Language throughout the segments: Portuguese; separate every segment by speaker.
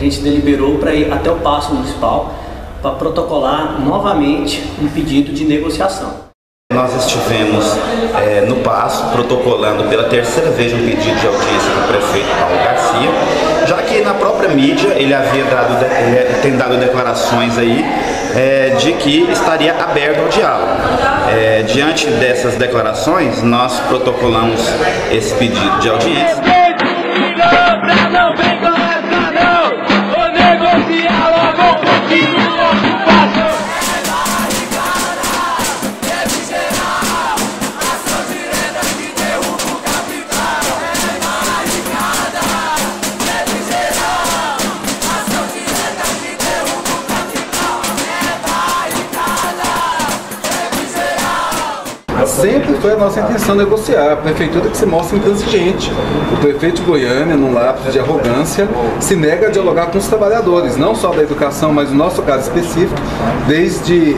Speaker 1: a gente deliberou para ir até o Paço Municipal para protocolar novamente um pedido de negociação.
Speaker 2: Nós estivemos no Paço protocolando pela terceira vez um pedido de audiência com o prefeito Paulo Garcia, já que na própria mídia ele tem dado declarações aí de que estaria aberto ao diálogo. Diante dessas declarações, nós protocolamos esse pedido de audiência.
Speaker 3: Sempre foi a nossa intenção negociar. A prefeitura que se mostra intransigente. O prefeito de Goiânia, num lapso de arrogância, se nega a dialogar com os trabalhadores, não só da educação, mas no nosso caso específico, desde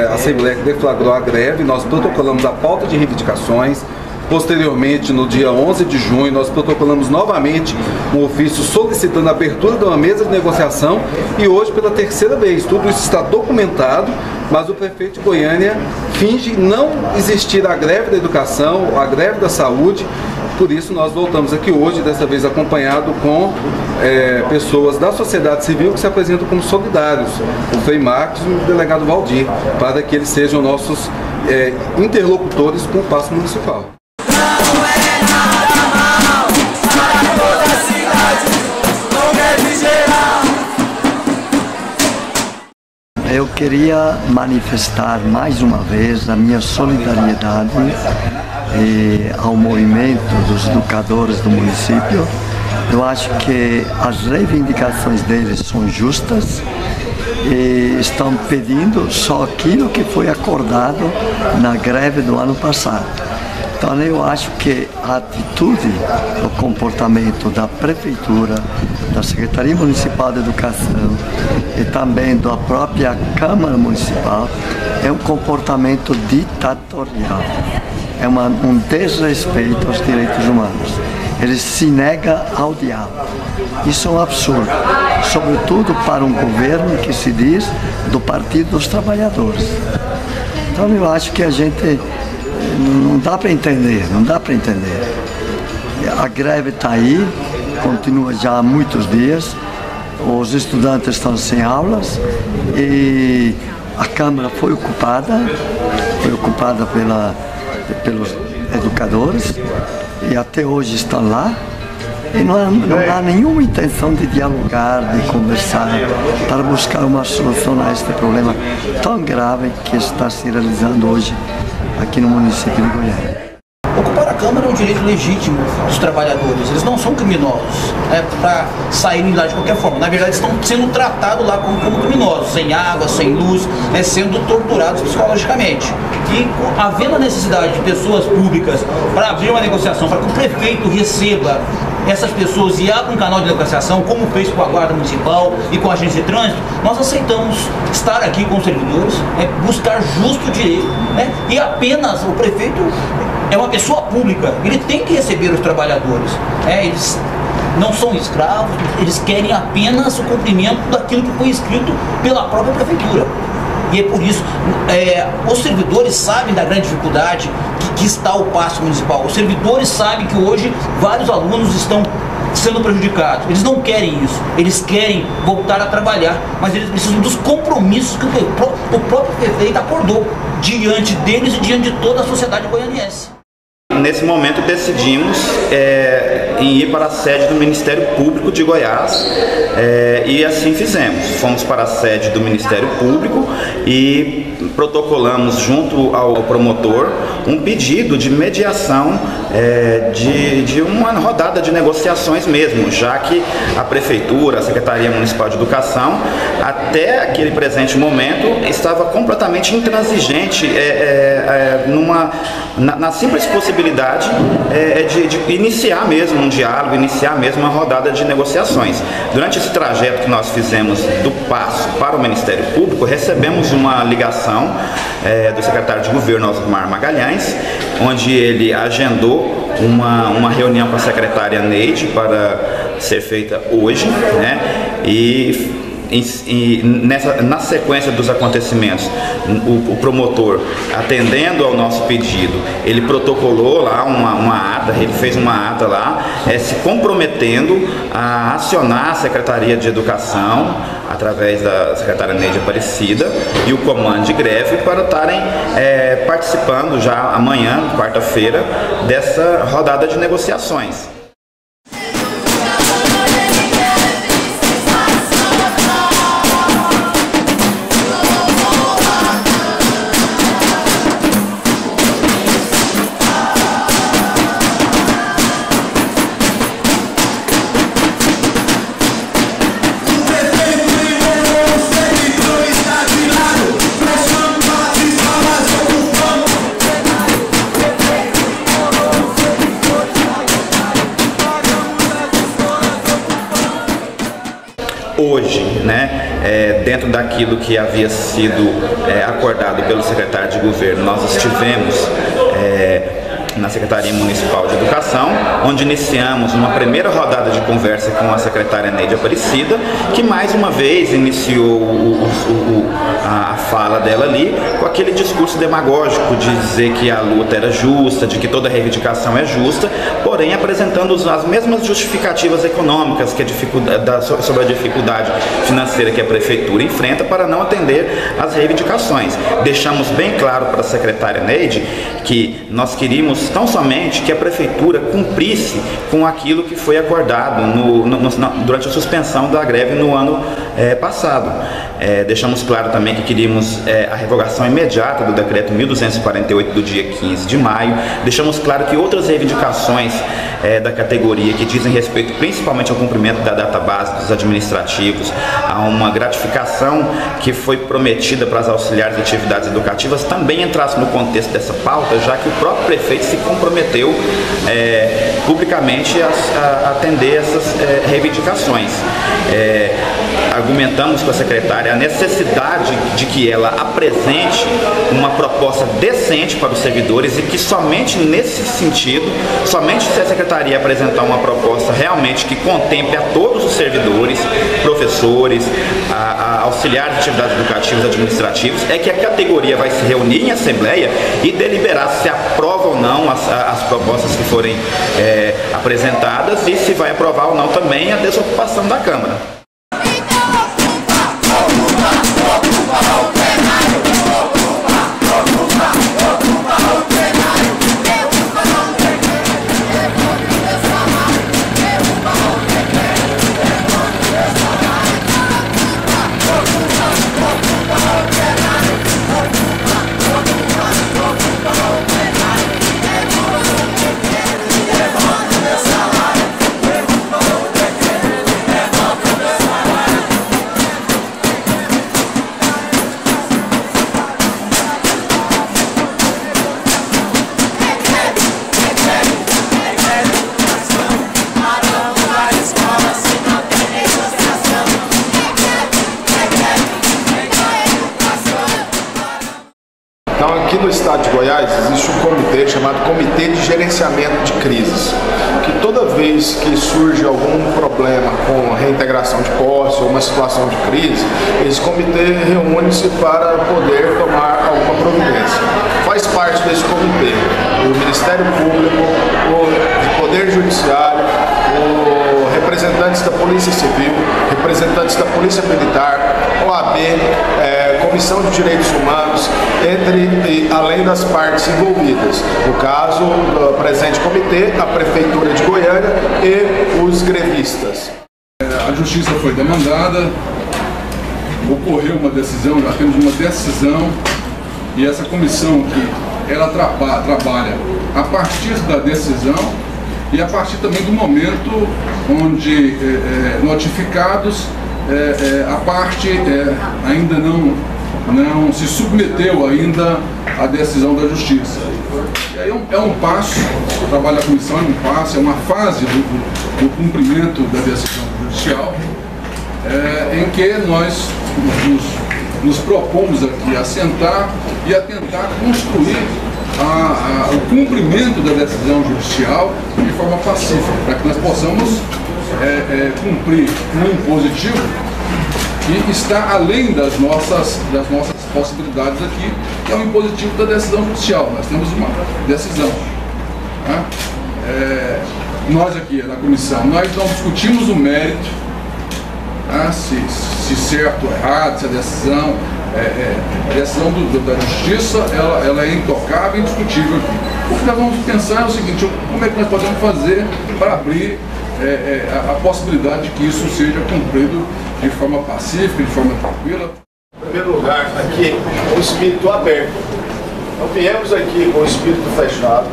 Speaker 3: a Assembleia que deflagrou a greve, nós protocolamos a pauta de reivindicações. Posteriormente, no dia 11 de junho, nós protocolamos novamente um ofício solicitando a abertura de uma mesa de negociação e hoje, pela terceira vez, tudo isso está documentado, mas o prefeito de Goiânia finge não existir a greve da educação, a greve da saúde. Por isso, nós voltamos aqui hoje, dessa vez acompanhado com pessoas da sociedade civil que se apresentam como solidários, o Frei Marcos e o delegado Valdir, para que eles sejam nossos interlocutores com o Paço Municipal.
Speaker 4: Eu queria manifestar mais uma vez a minha solidariedade ao movimento dos educadores do município. Eu acho que as reivindicações deles são justas e estão pedindo só aquilo que foi acordado na greve do ano passado. Então eu acho que a atitude, o comportamento da Prefeitura, da Secretaria Municipal de Educação e também da própria Câmara Municipal é um comportamento ditatorial, é um desrespeito aos direitos humanos. Ele se nega ao diálogo. Isso é um absurdo, sobretudo para um governo que se diz do Partido dos Trabalhadores. Então eu acho que a gente não dá para entender, não dá para entender. A greve está aí, continua já há muitos dias, os estudantes estão sem aulas e a Câmara foi ocupada pelos educadores e até hoje estão lá. E não há nenhuma intenção de dialogar, de conversar, para buscar uma solução a este problema tão grave que está se realizando hoje aqui no município de Goiânia.
Speaker 5: Ocupar a Câmara é um direito legítimo dos trabalhadores, eles não são criminosos para saírem lá de qualquer forma. Na verdade, estão sendo tratados lá como criminosos, sem água, sem luz, sendo torturados psicologicamente. E havendo a necessidade de pessoas públicas para abrir uma negociação, para que o prefeito receba essas pessoas e abra um canal de negociação, como fez com a Guarda Municipal e com a Agência de Trânsito, nós aceitamos estar aqui com os servidores, buscar justo direito, e apenas o prefeito é uma pessoa pública, ele tem que receber os trabalhadores, eles não são escravos, eles querem apenas o cumprimento daquilo que foi escrito pela própria prefeitura. E é por isso, os servidores sabem da grande dificuldade que está o Paço Municipal. Os servidores sabem que hoje vários alunos estão sendo prejudicados. Eles não querem isso. Eles querem voltar a trabalhar, mas eles precisam dos compromissos que o próprio prefeito acordou diante deles e diante de toda a sociedade goianiense.
Speaker 2: Nesse momento decidimos em ir para a sede do Ministério Público de Goiás e assim fizemos. Fomos para a sede do Ministério Público e protocolamos junto ao promotor um pedido de mediação de uma rodada de negociações mesmo, já que a Prefeitura, a Secretaria Municipal de Educação, até aquele presente momento, estava completamente intransigente na simples possibilidade de iniciar mesmo um diálogo, iniciar mesmo uma rodada de negociações. Durante esse trajeto que nós fizemos do Paço para o Ministério Público, recebemos uma ligação do secretário de Governo, Osmar Magalhães, onde ele agendou uma reunião com a secretária Neide para ser feita hoje, Na sequência dos acontecimentos, o promotor, atendendo ao nosso pedido, ele protocolou lá uma ata, ele fez uma ata lá, se comprometendo a acionar a Secretaria de Educação, através da secretária Neide Aparecida, e o comando de greve para estarem participando já amanhã, quarta-feira, dessa rodada de negociações. Hoje, dentro daquilo que havia sido acordado pelo secretário de governo, nós estivemos na Secretaria Municipal de Educação, onde iniciamos uma primeira rodada de conversa com a secretária Neide Aparecida, que mais uma vez iniciou a fala dela ali com aquele discurso demagógico de dizer que a luta era justa, de que toda reivindicação é justa, porém apresentando as mesmas justificativas econômicas que sobre a dificuldade financeira que a Prefeitura enfrenta para não atender às reivindicações. Deixamos bem claro para a secretária Neide que nós queríamos tão somente que a Prefeitura cumprisse com aquilo que foi acordado durante a suspensão da greve no ano passado. Deixamos claro também que queríamos a revogação imediata do decreto 1248 do dia 15 de maio. Deixamos claro que outras reivindicações da categoria que dizem respeito principalmente ao cumprimento da database dos administrativos, a uma gratificação que foi prometida para as auxiliares de atividades educativas, também entrasse no contexto dessa pauta, já que o próprio prefeito se comprometeu publicamente a atender essas reivindicações. Argumentamos com a secretária a necessidade de que ela apresente uma proposta decente para os servidores e que somente nesse sentido, somente se a secretaria apresentar uma proposta realmente que contemple a todos os servidores, professores, auxiliares de atividades educativas administrativos, é que a categoria vai se reunir em assembleia e deliberar se aprova ou não as propostas que forem apresentadas e se vai aprovar ou não também a desocupação da Câmara.
Speaker 6: Então, aqui no estado de Goiás existe um comitê chamado Comitê de Gerenciamento de Crises, que toda vez que surge algum problema com a reintegração de posse ou uma situação de crise, esse comitê reúne-se para poder tomar alguma providência. Faz parte desse comitê o Ministério Público, o Poder Judiciário, representantes da Polícia Civil, representantes da Polícia Militar, OAB, Comissão de Direitos Humanos, além das partes envolvidas. No caso do presente comitê, a Prefeitura de Goiânia e os grevistas.
Speaker 3: A justiça foi demandada, ocorreu uma decisão, já temos uma decisão, e essa comissão aqui, ela trabalha a partir da decisão e a partir também do momento onde notificados, a parte ainda não se submeteu ainda à decisão da justiça. E aí é um passo, o trabalho da comissão é um passo, é uma fase do cumprimento da decisão judicial, em que nós nos propomos aqui a sentar e a tentar construir o cumprimento da decisão judicial de forma pacífica, para que nós possamos cumprir um impositivo que está além das nossas possibilidades aqui, que é o impositivo da decisão judicial. Nós temos uma decisão. Tá? Nós aqui na comissão, nós não discutimos o mérito, tá? se certo ou errado, se a decisão da justiça ela é intocável e indiscutível aqui. O que nós vamos pensar é o seguinte: como é que nós podemos fazer para abrir a possibilidade de que isso seja cumprido de forma pacífica, de forma tranquila.
Speaker 6: Em primeiro lugar, aqui com o espírito aberto. Não viemos aqui com o espírito fechado,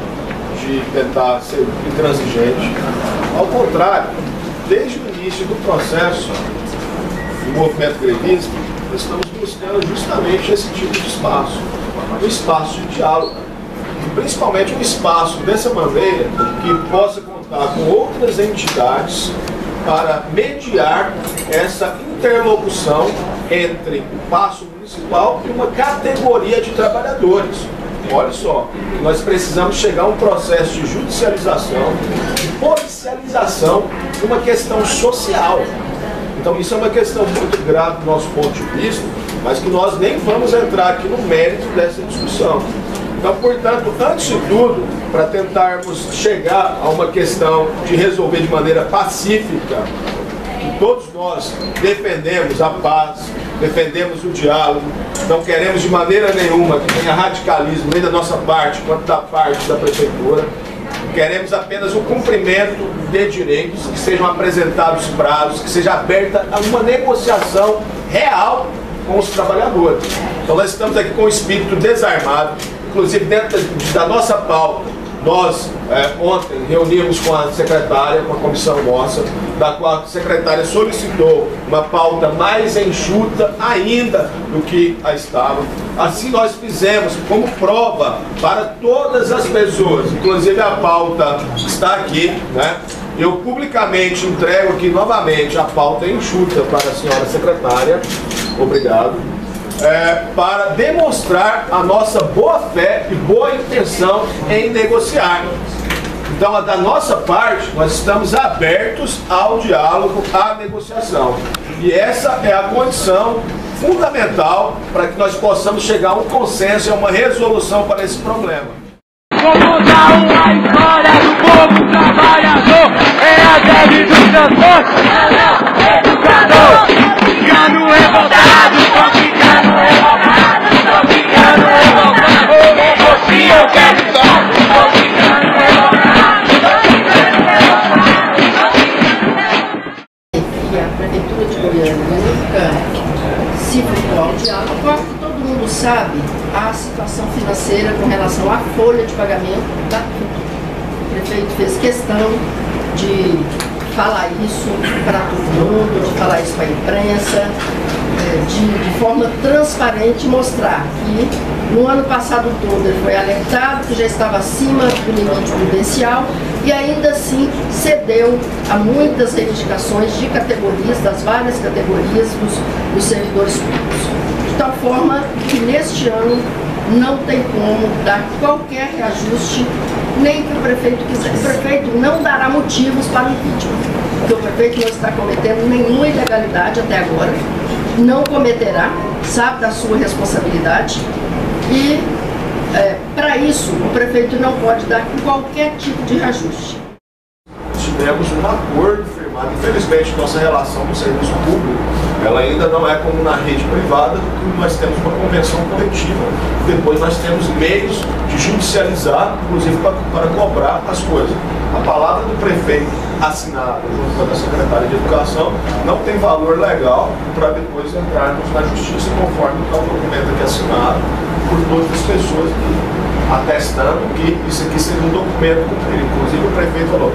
Speaker 6: de tentar ser intransigente. Ao contrário, desde o início do processo do movimento grevista, nós estamos buscando justamente esse tipo de espaço, um espaço de diálogo, e principalmente um espaço dessa maneira que possa contar com outras entidades para mediar essa interlocução entre o Paço Municipal e uma categoria de trabalhadores. Olha só, nós precisamos chegar a um processo de judicialização, de policialização de uma questão social. Então isso é uma questão muito grave do nosso ponto de vista, mas que nós nem vamos entrar aqui no mérito dessa discussão. Então, portanto, antes de tudo, para tentarmos chegar a uma questão de resolver de maneira pacífica, que todos nós defendemos a paz, defendemos o diálogo, não queremos de maneira nenhuma que tenha radicalismo nem da nossa parte quanto da parte da prefeitura. Queremos apenas o cumprimento de direitos, que sejam apresentados prazos, que seja aberta a uma negociação real com os trabalhadores. Então nós estamos aqui com o espírito desarmado, inclusive dentro da nossa pauta. Nós ontem reunimos com a secretária, com a comissão nossa, da qual a secretária solicitou uma pauta mais enxuta ainda do que a estava. Assim nós fizemos como prova para todas as pessoas, inclusive a pauta está aqui, né? Eu publicamente entrego aqui novamente a pauta enxuta para a senhora secretária. Obrigado. Para demonstrar a nossa boa fé e boa intenção em negociar. Então, da nossa parte, nós estamos abertos ao diálogo, à negociação. E essa é a condição fundamental para que nós possamos chegar a um consenso e a uma resolução para esse problema.
Speaker 7: Vou contar uma história do povo trabalhador, é a greve do transporte, educador, ficando revoltado, tô ficando revoltado, tô ficando revoltado, eu quero só, tô ficando revoltado, tô ficando revoltado.
Speaker 8: E a Prefeitura de Goiânia nunca se focou ao diálogo, porque todo mundo sabe a situação financeira com relação à folha de pagamento da prefeitura. O prefeito fez questão de falar isso para todo mundo, de falar isso para a imprensa, de forma transparente mostrar que no ano passado todo ele foi alertado que já estava acima do limite prudencial e ainda assim cedeu a muitas reivindicações de categorias, das várias categorias dos servidores públicos. De tal forma que neste ano não tem como dar qualquer reajuste, nem que o prefeito quiser. O prefeito não dará motivos para o impeachment, porque o prefeito não está cometendo nenhuma ilegalidade até agora, não cometerá, sabe da sua responsabilidade e, para isso, o prefeito não pode dar qualquer tipo de reajuste.
Speaker 6: Tivemos um acordo firmado. Infelizmente, nossa relação com o serviço público, ela ainda não é como na rede privada, porque nós temos uma convenção coletiva, depois nós temos meios de judicializar, inclusive para cobrar as coisas. A palavra do prefeito assinada junto com a secretária de Educação não tem valor legal para depois entrarmos na justiça conforme está o documento aqui assinado por todas as pessoas aqui, atestando que isso aqui seria um documento cumprido. Inclusive o prefeito falou,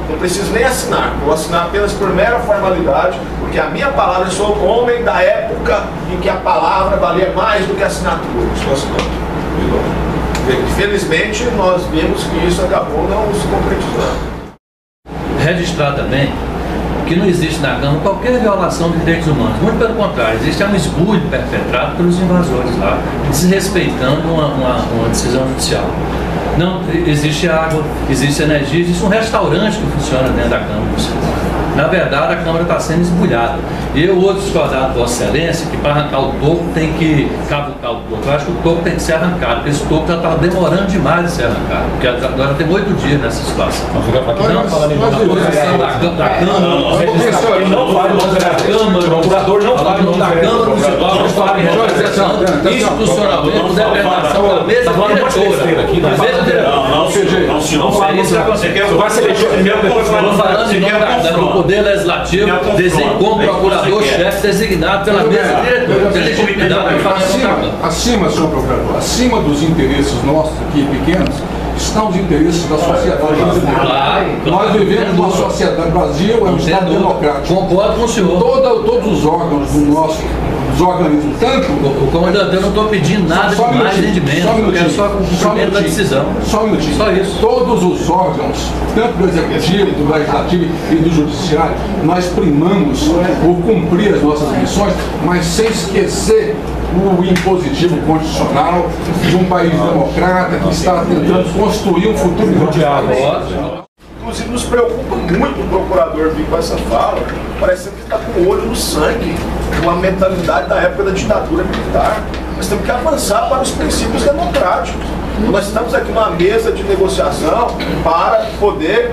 Speaker 6: não preciso nem assinar, vou assinar apenas por mera formalidade, porque a minha palavra, eu sou homem da época em que a palavra valia mais do que a assinatura. Estou assinando. Infelizmente, nós vimos que isso acabou não se concretizando.
Speaker 9: Registrar também que não existe na Câmara qualquer violação de direitos humanos. Muito pelo contrário, existe um esbulho perpetrado pelos invasores lá, desrespeitando uma decisão judicial. Não existe água, existe energia, existe um restaurante que funciona dentro da Câmara. Na verdade, a Câmara está sendo esbulhada. Eu vou discordar de Vossa Excelência que para arrancar o toco tem que cavucar o toco. Eu acho que o toco tem que ser arrancado, porque esse toco já está demorando demais de ser arrancado, porque agora tem 8 dias nessa situação. Não, a posição da Câmara, o procurador não fala em nome da Câmara Municipal, não fala em representação institucionalmente, com determinação da mesa diretora.
Speaker 10: Não fala isso. Você vai ser eleito primeiro, depois vai
Speaker 9: falando em nome do Poder Legislativo, como procurador-chefe designado pela mesa diretora. Tem legitimidade para falar.
Speaker 11: Acima, senhor procurador, acima dos interesses nossos aqui pequenos, estão os interesses da sociedade brasileira.
Speaker 9: Claro,
Speaker 11: nós vivemos numa sociedade, Brasil é um Estado democrático.
Speaker 9: Concordo com o senhor.
Speaker 11: Todos os órgãos do nosso, os organismos, tanto...
Speaker 9: O comandante, eu não estou pedindo nada de mais nem de menos, eu quero só o cumprimento da decisão.
Speaker 11: Só um minutinho.
Speaker 9: Só isso.
Speaker 11: Todos os órgãos, tanto do Executivo, do Legislativo e do Judiciário, nós primamos por cumprir as nossas missões, mas sem esquecer o impositivo constitucional de um país democrata que está tentando construir um futuro mundial.
Speaker 6: Inclusive nos preocupa muito o procurador vir com essa fala, parecendo que está com o olho no sangue, com a mentalidade da época da ditadura militar. Nós temos que avançar para os princípios democráticos. Nós estamos aqui numa mesa de negociação para poder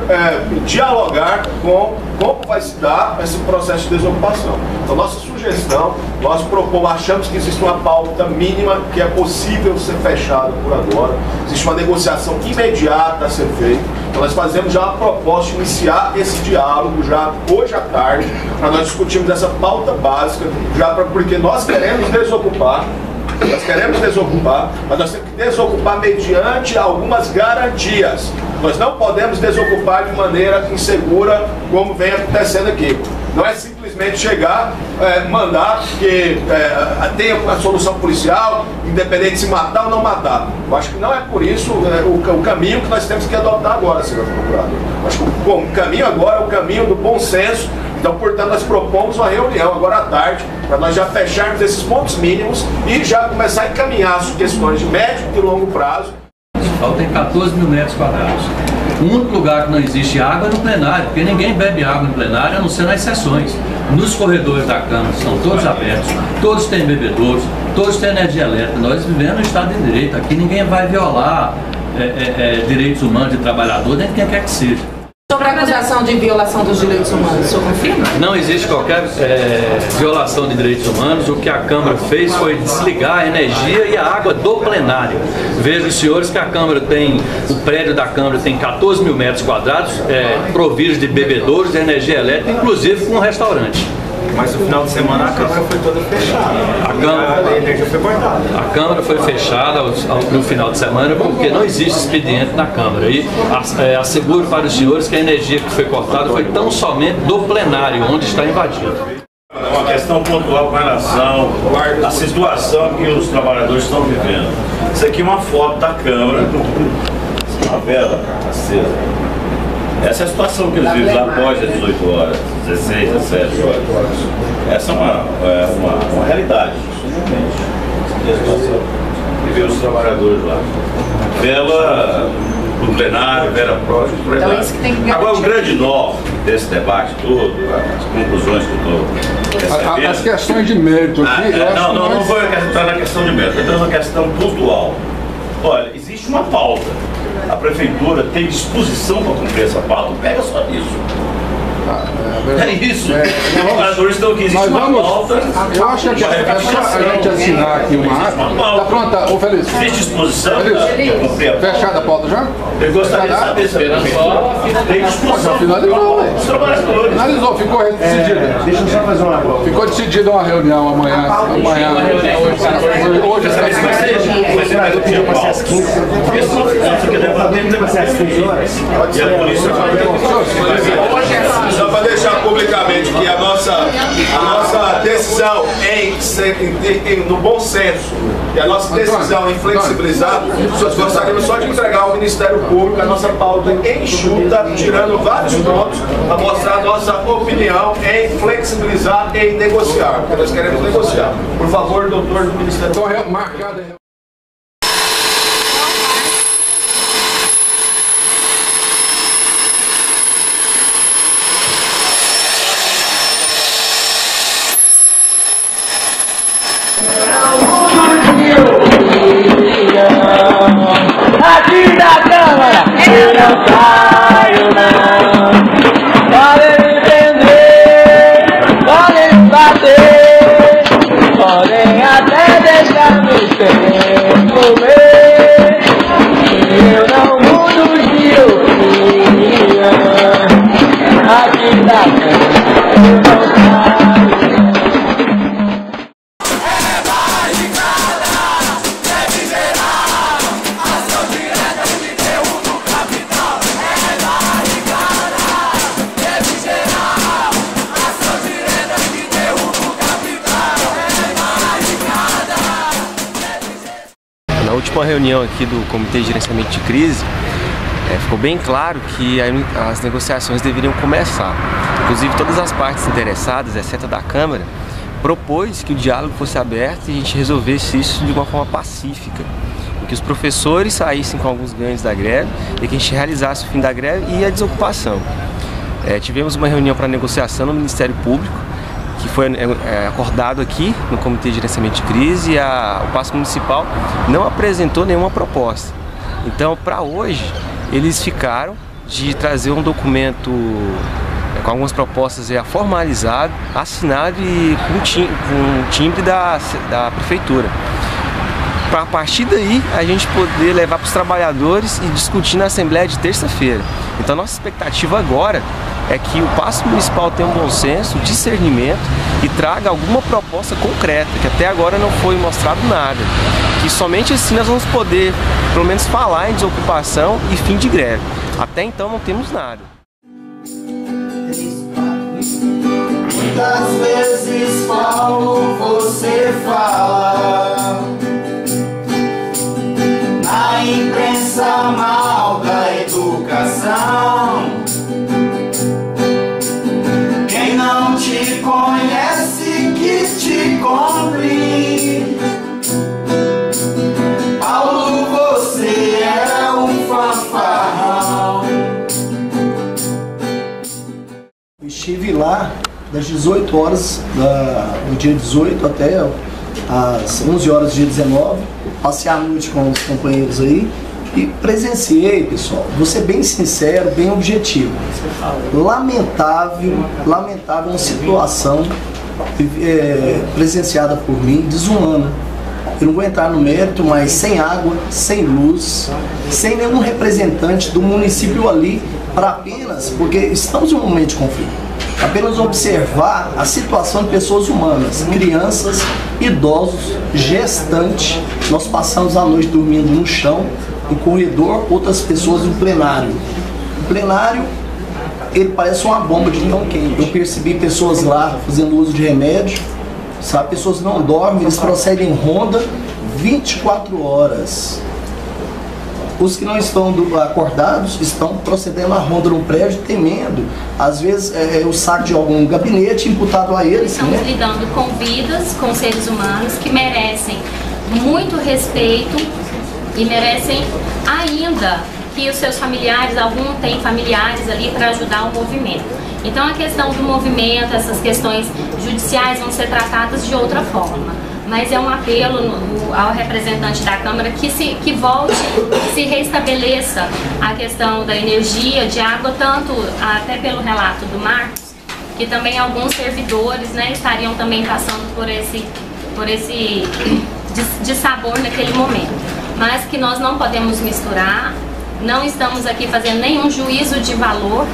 Speaker 6: dialogar com como vai se dar esse processo de desocupação. Então, nossa sugestão, nós propomos, achamos que existe uma pauta mínima que é possível ser fechada por agora. Existe uma negociação imediata a ser feita. Então, nós fazemos já uma proposta de iniciar esse diálogo já hoje à tarde, para nós discutirmos essa pauta básica, porque nós queremos desocupar. Mas nós temos que desocupar mediante algumas garantias. Nós não podemos desocupar de maneira insegura, como vem acontecendo aqui. Não é simplesmente chegar, mandar que tenha uma solução policial, independente de se matar ou não matar. Eu acho que não é por isso o caminho que nós temos que adotar agora, senhor procurador. Eu acho que o caminho agora é o caminho do bom senso. Então, portanto, nós propomos uma reunião agora à tarde, para nós já fecharmos esses pontos mínimos e já começar a encaminhar as questões de médio e longo prazo.
Speaker 9: Faltam 14 mil metros quadrados. O único lugar que não existe água é no plenário, porque ninguém bebe água no plenário, a não ser nas sessões. Nos corredores da Câmara estão todos abertos, todos têm bebedouros, todos têm energia elétrica. Nós vivemos no Estado de Direito, aqui ninguém vai violar direitos humanos de trabalhador, nem quem quer que seja.
Speaker 12: Sobre a acusação de violação dos direitos humanos, o senhor confirma?
Speaker 9: Não existe qualquer violação de direitos humanos. O que a Câmara fez foi desligar a energia e a água do plenário. Vejam, senhores, que a Câmara tem, o prédio da Câmara tem 14 mil metros quadrados, providos de bebedouros, de energia elétrica, inclusive com um restaurante.
Speaker 10: Mas no final de semana a Câmara foi toda fechada. A energia foi cortada.
Speaker 9: A Câmara foi fechada no final de semana porque não existe expediente na Câmara. E asseguro para os senhores que a energia que foi cortada foi tão somente do plenário, onde está invadido.
Speaker 10: É uma questão pontual com relação à situação que os trabalhadores estão vivendo. Isso aqui é uma foto da Câmara, uma vela acesa. Essa é a situação que eles vivem lá após as 18 horas, 16, 17 horas. Essa é uma realidade. A situação que vê os trabalhadores lá. Vela no plenário, vela próximo do plenário. Agora, o grande nó desse debate todo, as conclusões que eu estou recebendo...
Speaker 11: As questões de mérito aqui...
Speaker 10: Não vou entrar na questão de mérito, eu estou na questão pontual. Olha, existe uma pauta. A prefeitura tem disposição para cumprir essa pauta, pega só isso. É isso. Os trabalhadores estão aqui, existe uma pauta.
Speaker 11: Eu acho que é só a gente assinar aqui uma ata. Está pronta, ô Feliz?
Speaker 10: Existe disposição para cumprir a pauta.
Speaker 11: Fechada a pauta já?
Speaker 10: Eu gostaria de saber se tem disposição.
Speaker 11: Finalizou,
Speaker 10: os trabalhadores.
Speaker 11: Finalizou, ficou decidido.
Speaker 6: Deixa eu só fazer uma prova.
Speaker 11: Ficou decidida uma reunião amanhã. Hoje
Speaker 10: vai ser mais do dia para ser às 15. Isso que deve ser às 15 horas. E a polícia
Speaker 6: só para deixar publicamente que a nossa decisão no bom senso e a nossa decisão em flexibilizar, nós gostaríamos só de entregar ao Ministério Público a nossa pauta enxuta, tirando vários pontos, para mostrar a nossa opinião em flexibilizar e em negociar, porque nós queremos negociar. Por favor, doutor do Ministério Público.
Speaker 7: Aqui da Câmara eu não saio não. Podem me prender, podem me bater, podem até deixar me comer. Eu não mudo de opinião. Aqui da Câmara eu não saio.
Speaker 13: Na última reunião aqui do Comitê de Gerenciamento de Crise, ficou bem claro que as negociações deveriam começar. Inclusive, todas as partes interessadas, exceto a da Câmara, propôs que o diálogo fosse aberto e a gente resolvesse isso de uma forma pacífica. E que os professores saíssem com alguns ganhos da greve e que a gente realizasse o fim da greve e a desocupação. Tivemos uma reunião para negociação no Ministério Público, que foi acordado aqui no Comitê de Gerenciamento de Crise, e o Paço Municipal não apresentou nenhuma proposta. Então, para hoje, eles ficaram de trazer um documento com algumas propostas formalizado, assinado e com timbre da Prefeitura. Para a partir daí, a gente poder levar para os trabalhadores e discutir na Assembleia de terça-feira. Então, nossa expectativa agora é que o Paço Municipal tenha um bom senso, discernimento e traga alguma proposta concreta, que até agora não foi mostrado nada. Que somente assim nós vamos poder, pelo menos, falar em desocupação e fim de greve. Até então não temos nada.
Speaker 14: Muitas vezes falo, você fala. Na imprensa mal da educação. Quem não te conhece que te compre. Paulo, você é um fanfarrão.
Speaker 15: Eu estive lá das 18 horas do dia 18 até às 11 horas do dia 19, passei a noite com os companheiros aí e presenciei, pessoal, vou ser bem sincero, bem objetivo. Lamentável uma situação presenciada por mim, desumana. Eu não vou entrar no mérito, mas sem água, sem luz, sem nenhum representante do município ali, para apenas, porque estamos em um momento de conflito, apenas observar a situação de pessoas humanas, crianças, idosos, gestantes. Nós passamos a noite dormindo no chão, no corredor, outras pessoas no plenário. O plenário, ele parece uma bomba de tão quente. Eu percebi pessoas lá fazendo uso de remédio, sabe? Pessoas não dormem, eles procedem em ronda 24 horas. Os que não estão acordados estão procedendo à ronda no prédio, temendo, às vezes, o saque de algum gabinete imputado a eles.
Speaker 16: Estamos lidando com vidas, com seres humanos que merecem muito respeito e merecem ainda que os seus familiares, algum tem familiares ali para ajudar o movimento. Então a questão do movimento, essas questões judiciais vão ser tratadas de outra forma. Mas é um apelo ao representante da Câmara que volte, se restabeleça a questão da energia, de água, tanto até pelo relato do Marcos, que também alguns servidores, né, estariam também passando por esse dissabor naquele momento. Mas que nós não podemos misturar, não estamos aqui fazendo nenhum juízo de valor,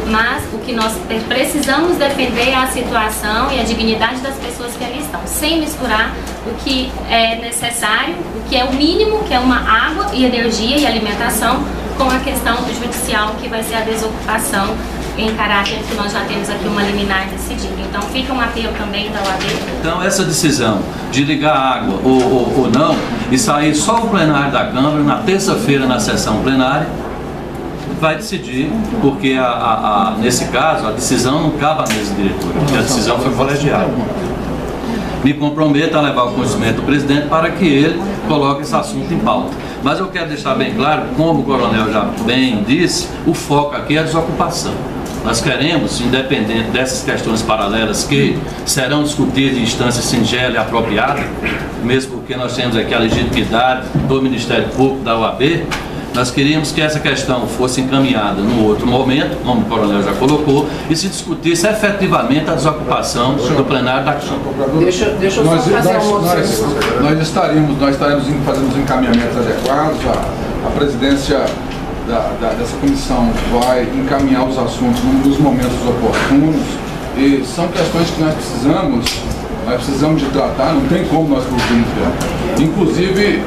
Speaker 16: mas o que nós precisamos defender é a situação e a dignidade das pessoas que ali estão, sem misturar o que é necessário, o que é o mínimo, que é uma água e energia e alimentação, com a questão judicial, que vai ser a desocupação em caráter que nós já temos aqui uma liminar decidida. Então fica um apelo também da OAB.
Speaker 9: Então essa decisão de ligar a água ou não e sair só o plenário da Câmara na terça-feira na sessão plenária, vai decidir, porque nesse caso a decisão não cabe à mesa diretora, porque a decisão foi colegiada. Me comprometo a levar o conhecimento do presidente para que ele coloque esse assunto em pauta. Mas eu quero deixar bem claro, como o coronel já bem disse, o foco aqui é a desocupação. Nós queremos, independente dessas questões paralelas que serão discutidas em instância singela e apropriada, mesmo porque nós temos aqui a legitimidade do Ministério Público, da OAB, nós queríamos que essa questão fosse encaminhada num outro momento, como o coronel já colocou, e se discutisse efetivamente a desocupação do plenário da Câmara.
Speaker 12: Deixa eu só fazer uma observação.
Speaker 11: Nós estaremos fazendo os encaminhamentos adequados, a presidência dessa comissão vai encaminhar os assuntos nos momentos oportunos, e são questões que nós precisamos de tratar, não tem como nós fugirmos dela. Inclusive,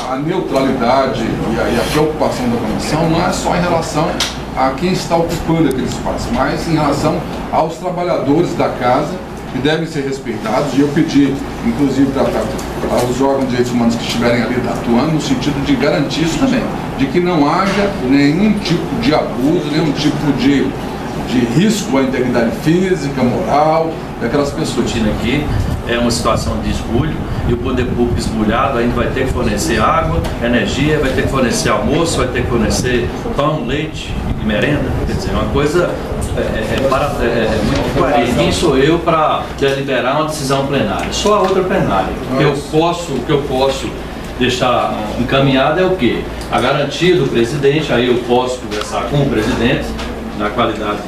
Speaker 11: a neutralidade e a preocupação da comissão não é só em relação a quem está ocupando aquele espaço, mas em relação aos trabalhadores da casa, que devem ser respeitados, e eu pedi, inclusive, aos órgãos de direitos humanos que estiverem ali atuando, no sentido de garantir isso também, de que não haja nenhum tipo de abuso, nenhum tipo de risco à integridade física, moral, daquelas pessoas.
Speaker 9: Aqui é uma situação de esbulho, e o poder público esbulhado ainda vai ter que fornecer água, energia, vai ter que fornecer almoço, vai ter que fornecer pão, leite e merenda. Quer dizer, uma coisa muito coerente. Quem sou eu para deliberar uma decisão plenária? Só a outra plenária. O que eu posso deixar encaminhado é o quê? A garantia do presidente, aí eu posso conversar com o presidente, na qualidade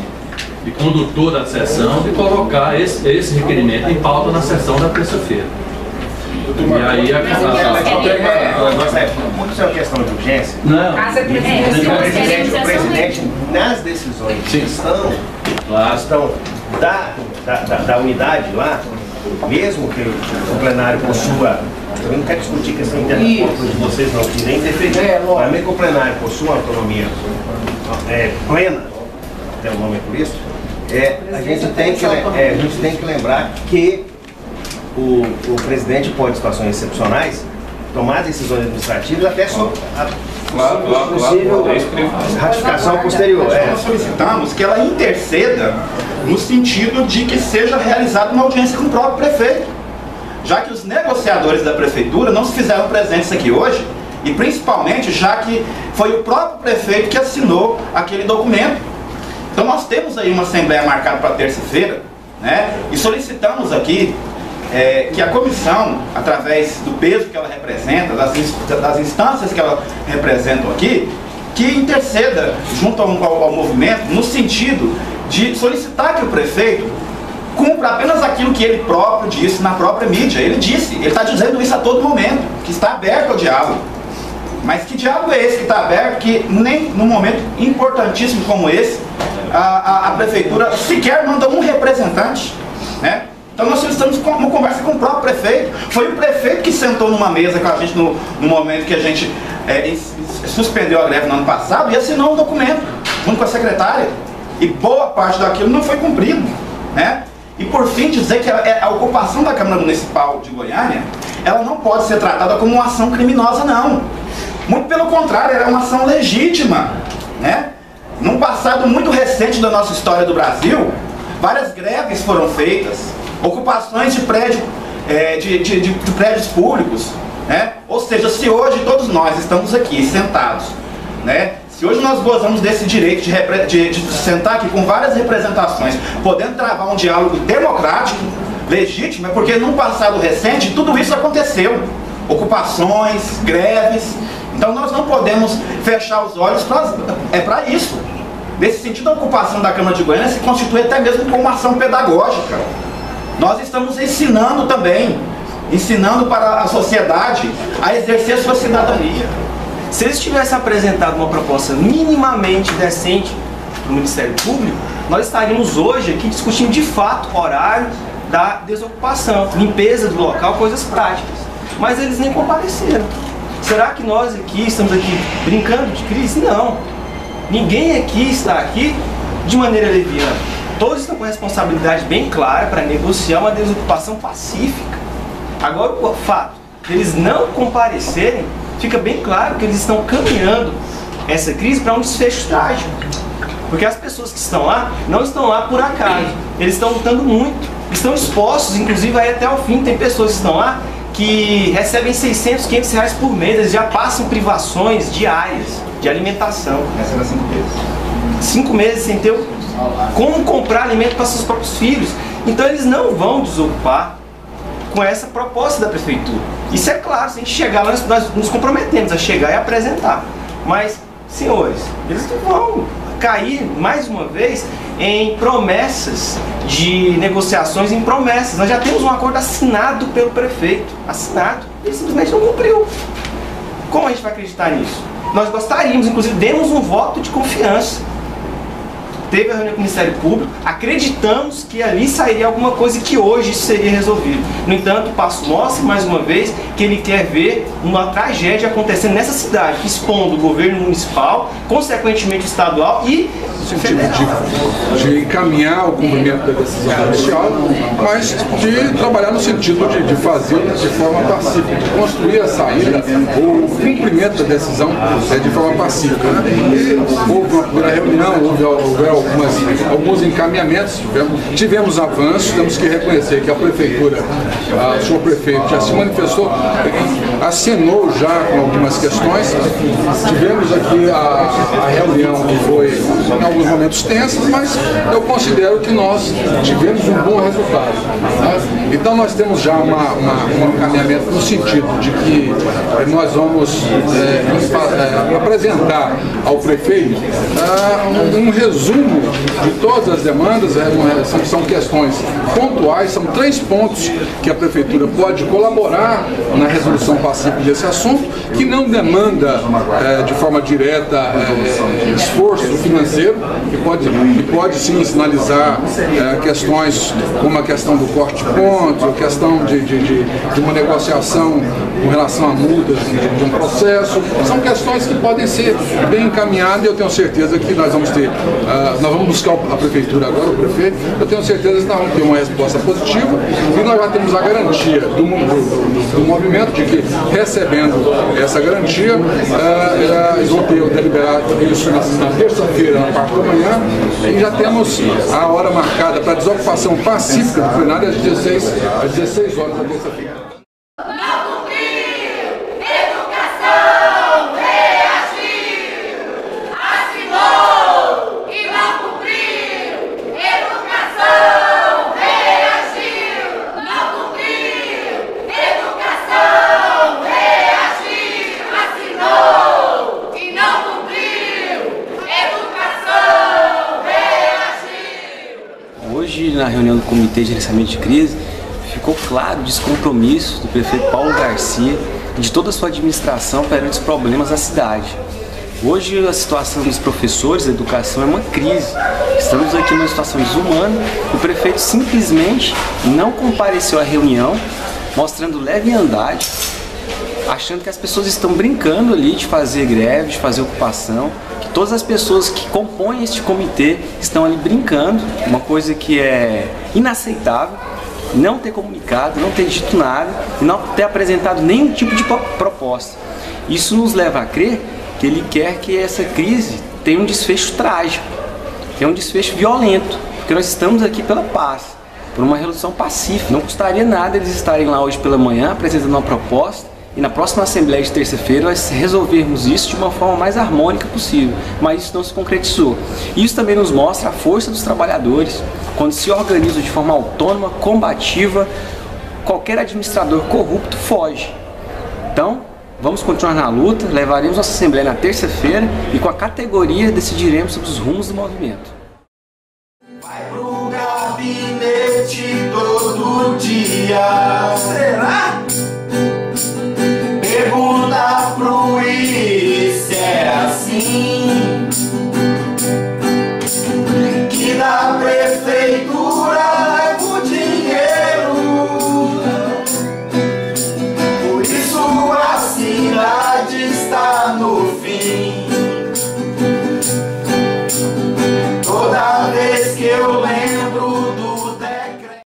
Speaker 9: de condutor da sessão, e colocar esse requerimento em pauta na sessão da terça-feira. E aí
Speaker 17: quando isso é uma questão de urgência,
Speaker 9: não.
Speaker 17: O presidente nas decisões que estão da unidade lá, mesmo que o plenário possua, eu não quero discutir questão interna de vocês não, que nem interferir, mas mesmo que o plenário possua autonomia plena, até o nome é por isso, a gente tem que lembrar que o presidente pode, em situações excepcionais, tomar decisões administrativas até sobre a possível ratificação posterior.
Speaker 2: Nós solicitamos que ela interceda no sentido de que seja realizada uma audiência com o próprio prefeito, já que os negociadores da prefeitura não se fizeram presentes aqui hoje, e principalmente já que foi o próprio prefeito que assinou aquele documento. Então nós temos aí uma assembleia marcada para terça-feira, né, e solicitamos aqui que a comissão, através do peso que ela representa, das instâncias que ela representa aqui, que interceda junto ao movimento no sentido de solicitar que o prefeito cumpra apenas aquilo que ele próprio disse na própria mídia. Ele está dizendo isso a todo momento, que está aberto ao diálogo. Mas que diálogo é esse que está aberto, que nem num momento importantíssimo como esse, a prefeitura sequer manda um representante, né? Então nós estamos com uma conversa com o próprio prefeito. Foi o prefeito que sentou numa mesa com a gente no momento que a gente suspendeu a greve no ano passado e assinou um documento junto com a secretária. E boa parte daquilo não foi cumprido, né? E por fim dizer que a ocupação da Câmara Municipal de Goiânia, ela não pode ser tratada como uma ação criminosa, não. Muito pelo contrário, ela é uma ação legítima, né? Num passado muito recente da nossa história do Brasil, várias greves foram feitas, ocupações de prédios públicos, né? Ou seja, se hoje todos nós estamos aqui sentados, né? Se hoje nós gozamos desse direito de sentar aqui com várias representações, podendo travar um diálogo democrático, legítimo, é porque num passado recente tudo isso aconteceu. Ocupações, greves. Então nós não podemos fechar os olhos para isso. Nesse sentido, a ocupação da Câmara de Goiânia se constitui até mesmo como uma ação pedagógica. Nós estamos ensinando também, ensinando para a sociedade a exercer sua cidadania.
Speaker 18: Se eles tivessem apresentado uma proposta minimamente decente para o Ministério Público, nós estaríamos hoje aqui discutindo de fato o horário da desocupação, limpeza do local, coisas práticas. Mas eles nem compareceram. Será que nós aqui estamos aqui brincando de crise? Não. Ninguém aqui está aqui de maneira leviana. Todos estão com responsabilidade bem clara para negociar uma desocupação pacífica. Agora, o fato de eles não comparecerem, fica bem claro que eles estão caminhando essa crise para um desfecho trágico. Porque as pessoas que estão lá, não estão lá por acaso. Eles estão lutando muito, estão expostos, inclusive aí até o fim. Tem pessoas que estão lá que recebem 600, 500 reais por mês, eles já passam privações diárias de alimentação.
Speaker 17: Essa era 5 vezes.
Speaker 18: 5 meses sem ter como comprar alimento para seus próprios filhos. Então eles não vão desocupar com essa proposta da prefeitura. Isso é claro, se a gente chegar lá, nós nos comprometemos a chegar e apresentar. Mas, senhores, eles não vão cair, mais uma vez, em promessas de negociações, em promessas. Nós já temos um acordo assinado pelo prefeito, assinado, e ele simplesmente não cumpriu. Como a gente vai acreditar nisso? Nós gostaríamos, inclusive, demos um voto de confiança. Teve a reunião com o Ministério Público, acreditamos que ali sairia alguma coisa e que hoje isso seria resolvido. No entanto, o Passo mostra, mais uma vez, que ele quer ver uma tragédia acontecendo nessa cidade, expondo o governo municipal, consequentemente o estadual e
Speaker 11: de encaminhar o cumprimento da decisão judicial, mas de trabalhar no sentido de fazer de forma pacífica, de construir a saída, o cumprimento da decisão de forma pacífica. E houve uma primeira reunião, houve alguns encaminhamentos, tivemos avanços, temos que reconhecer que a prefeitura, o senhor prefeito já se manifestou, acenou já com algumas questões. Tivemos aqui a reunião que foi em alguns momentos tensos, mas eu considero que nós tivemos um bom resultado. Então nós temos já um encaminhamento no sentido de que nós vamos apresentar ao prefeito um resumo de todas as demandas. São questões pontuais, são 3 pontos que a prefeitura pode colaborar na resolução pacífica desse assunto, que não demanda de forma direta esforço financeiro, que pode sim sinalizar questões como a questão do corte de pontos, a questão de uma negociação com relação a multas de um processo. São questões que podem ser bem encaminhadas e eu tenho certeza que nós vamos ter, nós vamos buscar a prefeitura agora, o prefeito, eu tenho certeza que nós vamos ter uma resposta positiva e nós já temos a garantia do movimento de que, recebendo essa garantia, eles vão ter deliberado isso na terça-feira, na parte da manhã, e já temos a hora marcada para a desocupação pacífica do plenário às 16 horas da terça-feira.
Speaker 13: Hoje, na reunião do Comitê de Gerenciamento de Crise, ficou claro o descompromisso do prefeito Paulo Garcia e de toda a sua administração perante os problemas da cidade. Hoje, a situação dos professores da educação é uma crise. Estamos aqui numa situação desumana. O prefeito simplesmente não compareceu à reunião, mostrando leviandade, achando que as pessoas estão brincando ali de fazer greve, de fazer ocupação, que todas as pessoas que compõem este comitê estão ali brincando, uma coisa que é inaceitável, não ter comunicado, não ter dito nada e não ter apresentado nenhum tipo de proposta. Isso nos leva a crer que ele quer que essa crise tenha um desfecho trágico, tenha um desfecho violento, porque nós estamos aqui pela paz, por uma resolução pacífica. Não custaria nada eles estarem lá hoje pela manhã apresentando uma proposta e na próxima Assembleia de terça-feira nós resolvermos isso de uma forma mais harmônica possível, mas isso não se concretizou. Isso também nos mostra a força dos trabalhadores, quando se organizam de forma autônoma, combativa, qualquer administrador corrupto foge. Então, vamos continuar na luta, levaremos nossa Assembleia na terça-feira e com a categoria decidiremos sobre os rumos do movimento.
Speaker 14: Vai pro gabinete todo dia.